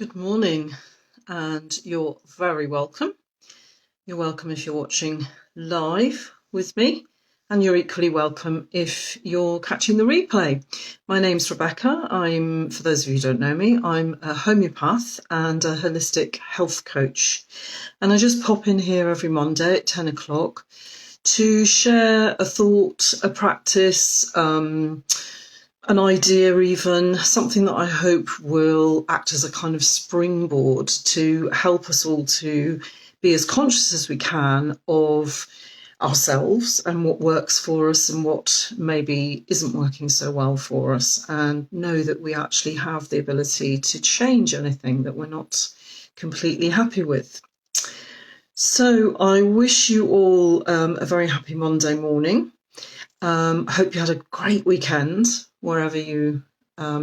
Good morning, and you're very welcome. You're welcome if you're watching live with me, and you're equally welcome if you're catching the replay. My name's Rebecca. For those of you who don't know me, I'm a homeopath and a holistic health coach. And I just pop in here every Monday at 10 o'clock to share a thought, a practice, an idea, even something that I hope will act as a kind of springboard to help us all to be as conscious as we can of ourselves and what works for us and what maybe isn't working so well for us, and know that we actually have the ability to change anything that we're not completely happy with. So I wish you all a very happy Monday morning. I hope you had a great weekend wherever you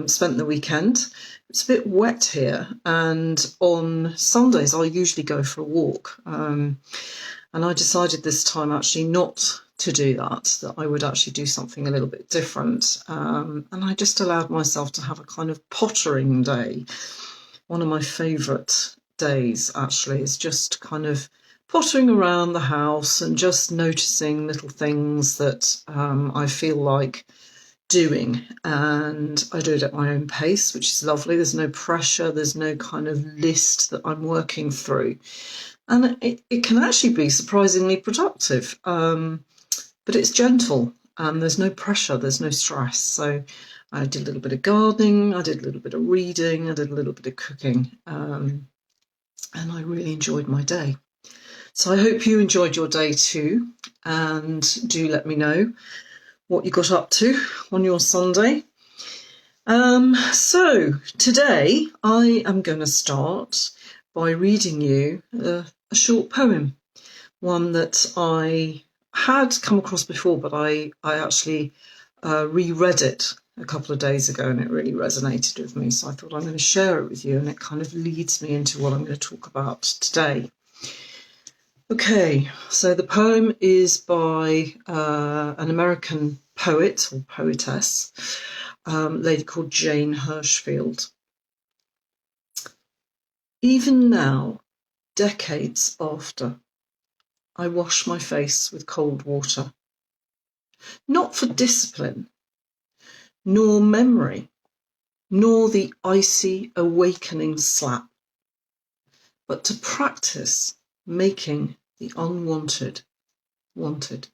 spent the weekend. It's a bit wet here, and on Sundays I usually go for a walk, and I decided this time actually not to do that I would actually do something a little bit different, and I just allowed myself to have a kind of pottering day. One of my favourite days actually is just kind of pottering around the house and just noticing little things that I feel like doing, and I do it at my own pace, which is lovely. There's no pressure, there's no kind of list that I'm working through, and it can actually be surprisingly productive, but it's gentle and there's no pressure, there's no stress. So I did a little bit of gardening, I did a little bit of reading, I did a little bit of cooking, and I really enjoyed my day. So I hope you enjoyed your day too, and do let me know what you got up to on your Sunday. So today I am going to start by reading you a short poem, one that I had come across before, but I actually reread it a couple of days ago, and it really resonated with me. So I thought I'm going to share it with you, and it kind of leads me into what I'm going to talk about today. Okay, so the poem is by an American poet or poetess, a lady called Jane Hirshfield. Even now, decades after, I wash my face with cold water, not for discipline, nor memory, nor the icy awakening slap, but to practice making the unwanted wanted.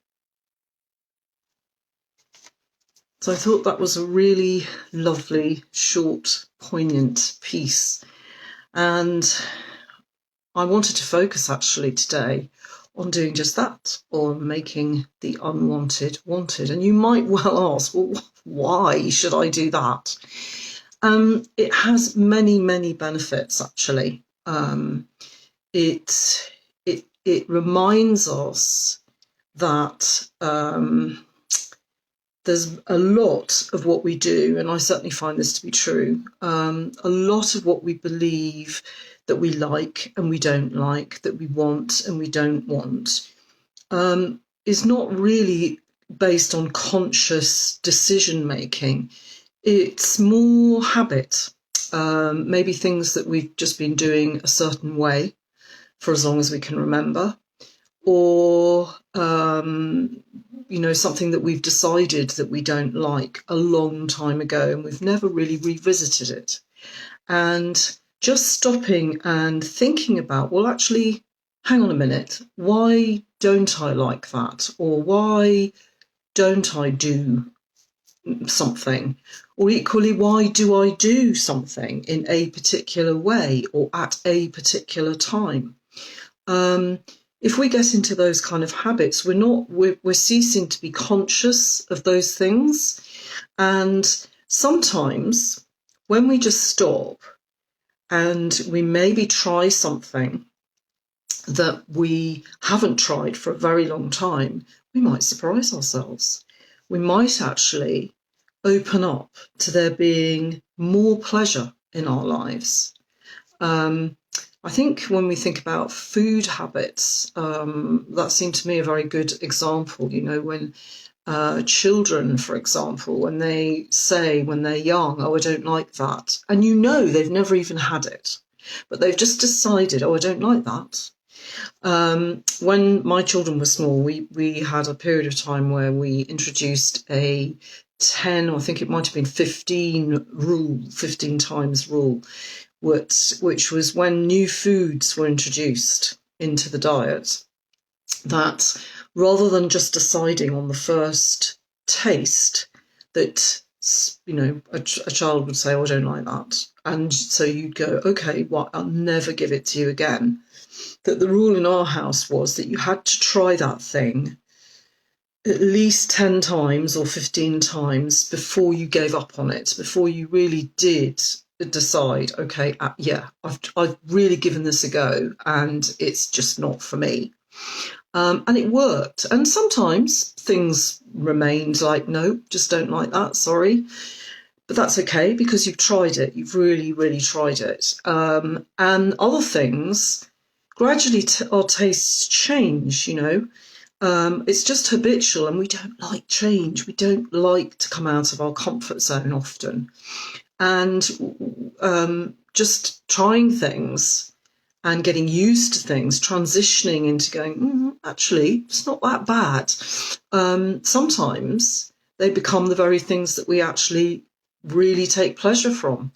So I thought that was a really lovely, short, poignant piece. And I wanted to focus actually today on doing just that, on making the unwanted wanted. And you might well ask, well, why should I do that? It has many, many benefits, actually. It reminds us that there's a lot of what we do, and I certainly find this to be true, a lot of what we believe that we like and we don't like, that we want and we don't want, is not really based on conscious decision making. It's more habit, maybe things that we've just been doing a certain way for as long as we can remember, or something that we've decided that we don't like a long time ago and we've never really revisited it. And just stopping and thinking about, well, actually, hang on a minute, why don't I like that? Or why don't I do something? Or equally, why do I do something in a particular way or at a particular time? If we get into those kind of habits, we're ceasing to be conscious of those things. And sometimes when we just stop and we maybe try something that we haven't tried for a very long time, we might surprise ourselves. We might actually open up to there being more pleasure in our lives. I think when we think about food habits, that seemed to me a very good example. When children, for example, when they say when they're young, oh, I don't like that, and they've never even had it, but they've just decided, oh, I don't like that. When my children were small, we had a period of time where we introduced a 10, or I think it might have been 15 times rule, which was when new foods were introduced into the diet, that rather than just deciding on the first taste that, a child would say, oh, I don't like that. And so you'd go, okay, well, I'll never give it to you again. That the rule in our house was that you had to try that thing at least 10 times or 15 times before you gave up on it, before you really did decide, okay, yeah, I've really given this a go and it's just not for me. And it worked. And sometimes things remained like, no, just don't like that, sorry. But that's okay because you've tried it. You've really, really tried it. And other things, gradually our tastes change, It's just habitual and we don't like change. We don't like to come out of our comfort zone often. And just trying things and getting used to things, transitioning into going, actually, it's not that bad. Sometimes they become the very things that we actually really take pleasure from.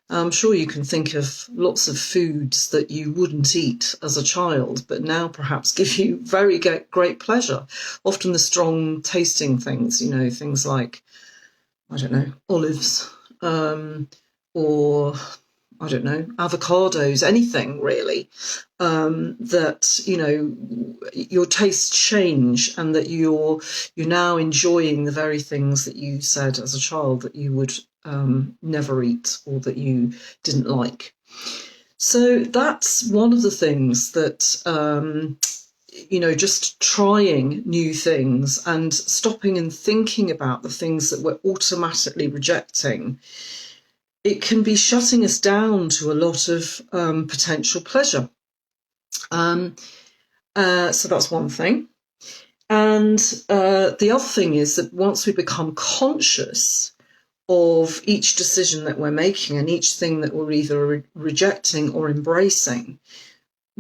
I'm sure you can think of lots of foods that you wouldn't eat as a child, but now perhaps give you very great pleasure. Often the strong tasting things, things like, I don't know, olives, or I don't know, avocados, anything really, that, your tastes change and that you're now enjoying the very things that you said as a child that you would never eat or that you didn't like. So that's one of the things that, just trying new things and stopping and thinking about the things that we're automatically rejecting, it can be shutting us down to a lot of potential pleasure. So that's one thing. And the other thing is that once we become conscious of each decision that we're making and each thing that we're either rejecting or embracing,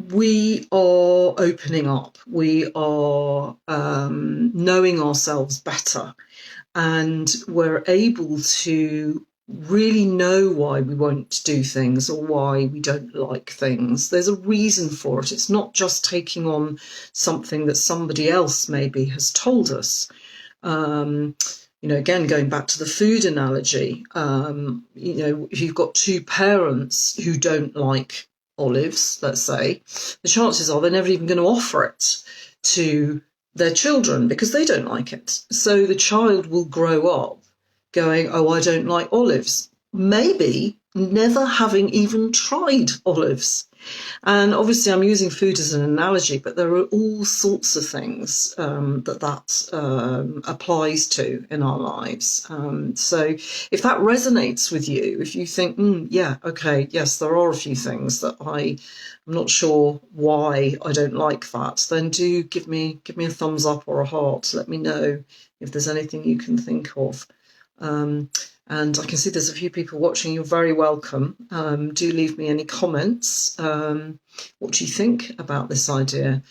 we are opening up. We are knowing ourselves better, and we're able to really know why we won't do things or why we don't like things. There's a reason for it. It's not just taking on something that somebody else maybe has told us. Again, going back to the food analogy, if you've got two parents who don't like olives, let's say, the chances are they're never even going to offer it to their children because they don't like it. So the child will grow up going, oh, I don't like olives, maybe never having even tried olives. And obviously I'm using food as an analogy, but there are all sorts of things that applies to in our lives. So if that resonates with you, if you think, yeah, okay, yes, there are a few things that I'm not sure why I don't like that, then do give me a thumbs up or a heart. Let me know if there's anything you can think of. And I can see there's a few people watching. You're very welcome. Do leave me any comments. What do you think about this idea?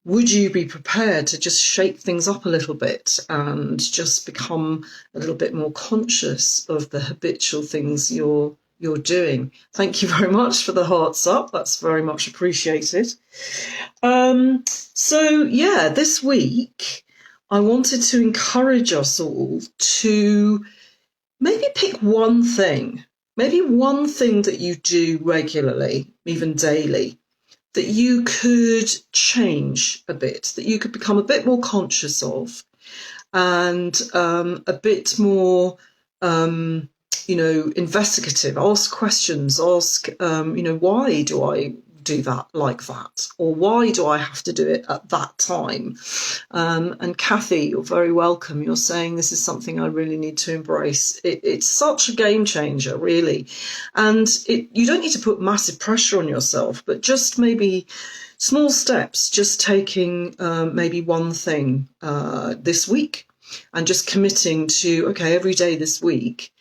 Would you be prepared to just shake things up a little bit and just become a little bit more conscious of the habitual things you're doing? Thank you very much for the hearts up. That's very much appreciated. So yeah, this week I wanted to encourage us all to maybe pick one thing that you do regularly, even daily, that you could change a bit, that you could become a bit more conscious of, and a bit more, investigative. Ask questions. Ask, why do I do that like that, or why do I have to do it at that time? And Kathy, you're very welcome. You're saying this is something I really need to embrace. It's such a game changer, really, and you don't need to put massive pressure on yourself, but just maybe small steps, just taking maybe one thing this week and just committing to, okay, every day this week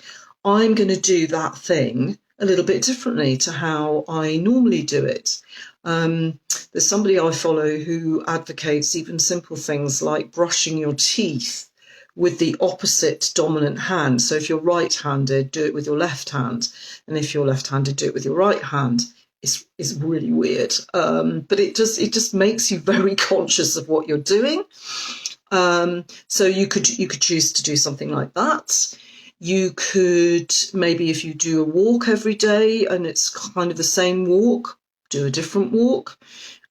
I'm going to do that thing a little bit differently to how I normally do it. There's somebody I follow who advocates even simple things like brushing your teeth with the opposite dominant hand. So if you're right-handed, do it with your left hand. And if you're left-handed, do it with your right hand. It's really weird. But it just makes you very conscious of what you're doing. So you could choose to do something like that. You could, maybe if you do a walk every day and it's kind of the same walk, do a different walk.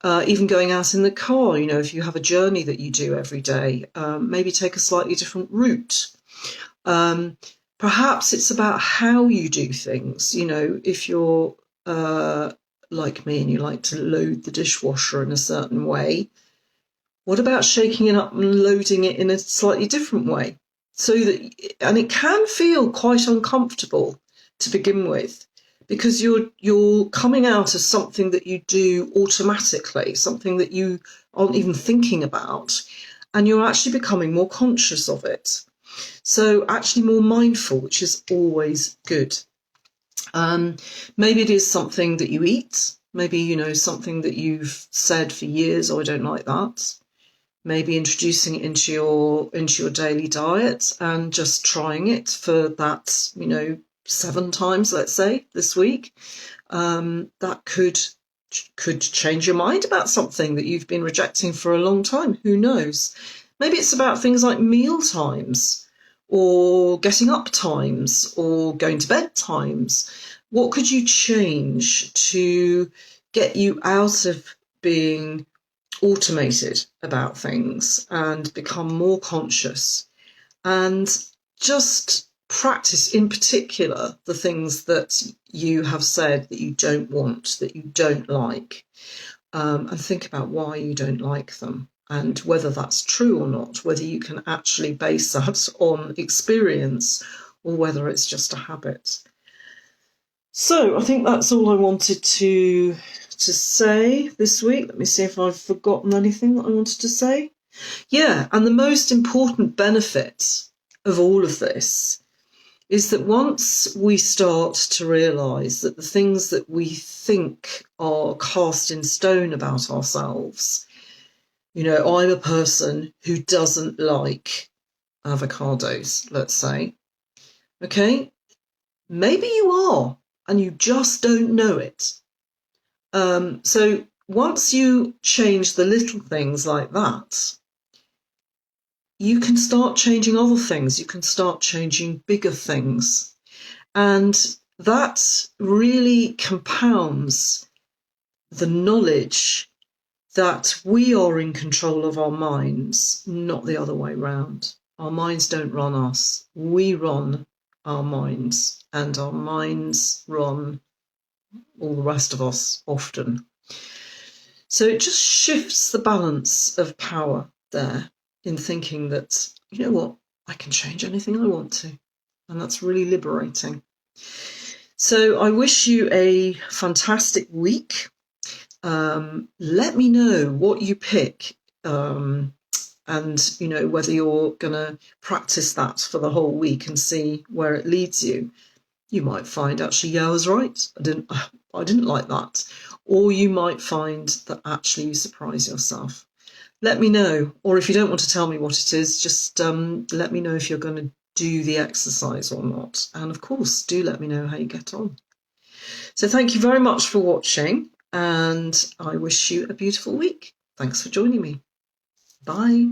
Even going out in the car, if you have a journey that you do every day, maybe take a slightly different route. Perhaps it's about how you do things. If you're like me and you like to load the dishwasher in a certain way, what about shaking it up and loading it in a slightly different way? And it can feel quite uncomfortable to begin with, because you're coming out as something that you do automatically, something that you aren't even thinking about, and you're actually becoming more conscious of it. So actually more mindful, which is always good. Maybe it is something that you eat. Maybe, something that you've said for years, oh, I don't like that. Maybe introducing it into your daily diet and just trying it for that, 7 times, let's say, this week. That could change your mind about something that you've been rejecting for a long time. Who knows? Maybe it's about things like meal times or getting up times or going to bed times. What could you change to get you out of being automated about things and become more conscious, and just practice in particular the things that you have said that you don't want, that you don't like, and think about why you don't like them and whether that's true or not, whether you can actually base that on experience or whether it's just a habit. So I think that's all I wanted to say this week. Let me see if I've forgotten anything that I wanted to say. Yeah, and the most important benefit of all of this is that once we start to realise that the things that we think are cast in stone about ourselves, I'm a person who doesn't like avocados, let's say. Okay, maybe you are, and you just don't know it. So once you change the little things like that, you can start changing other things. You can start changing bigger things. And that really compounds the knowledge that we are in control of our minds, not the other way round. Our minds don't run us. We run our minds, and our minds run all the rest of us often. So it just shifts the balance of power there in thinking that, you know what, I can change anything I want to. And that's really liberating. So I wish you a fantastic week. Let me know what you pick, and whether you're going to practice that for the whole week and see where it leads you. You might find, actually, yeah, I was right. I didn't like that. Or you might find that actually you surprise yourself. Let me know. Or if you don't want to tell me what it is, just let me know if you're going to do the exercise or not. And of course, do let me know how you get on. So thank you very much for watching, and I wish you a beautiful week. Thanks for joining me. Bye.